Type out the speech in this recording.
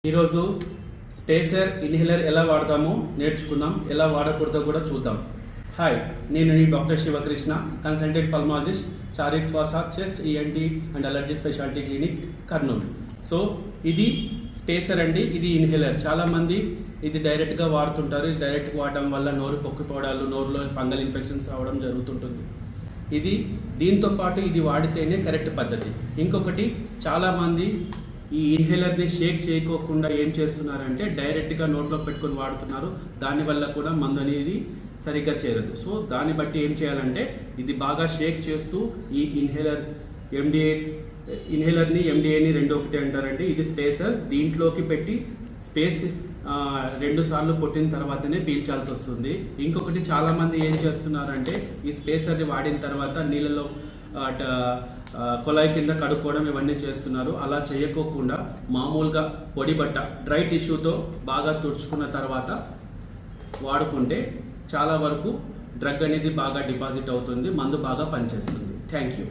ఈరోజు spacer inhaler ఎలా వాడతామో నేర్చుకుందాం, ఎలా వాడకూడదో కూడా చూద్దాం. హాయ్, నేను డాక్టర్ శివకృష్ణ, కన్సల్టెంట్ పల్మాలజిస్ట్, చారిక్ శ్వాస, chest, ENT and allergy speciality clinic, Kurnool. So ఇది స్పేసర్ అండి, ఇది ఇన్హేలర్. చాలా మంది ఇది డైరెక్ట్గా వాడుతుంటారు. డైరెక్ట్ వాడడం వల్ల నోరు పొక్కిపోవడాలు, నోరులో ఫంగల్ ఇన్ఫెక్షన్స్ రావడం జరుగుతుంటుంది. ఇది దీంతో పాటు ఇది వాడితేనే కరెక్ట్ పద్ధతి. ఇంకొకటి, చాలామంది ఈ ఇన్హేలర్ని షేక్ చేయకోకుండా ఏం చేస్తున్నారంటే డైరెక్ట్గా నోట్లో పెట్టుకొని వాడుతున్నారు. దానివల్ల కూడా మందు అనేది సరిగ్గా చేరదు. సో దాన్ని బట్టి ఏం చేయాలంటే ఇది బాగా షేక్ చేస్తూ ఈ ఇన్హేలర్ని ఎండిఏని రెండు ఒకటి అంటారండి. ఇది స్పేసర్, దీంట్లోకి పెట్టి స్పేస్ 2 సార్లు కొట్టిన తర్వాతనే పీల్చాల్సి వస్తుంది. ఇంకొకటి, చాలా మంది ఏం చేస్తున్నారంటే ఈ స్పేసర్ని వాడిన తర్వాత నీళ్ళలో కొలాయి కింద కడుక్కోవడం ఇవన్నీ చేస్తున్నారు. అలా చేయకోకుండా మామూలుగా పొడి బట్ట, డ్రై టిష్యూతో బాగా తుడుచుకున్న తర్వాత వాడుకుంటే చాలా వరకు డ్రగ్ అనేది బాగా డిపాజిట్ అవుతుంది, మందు బాగా పనిచేస్తుంది. Thank you.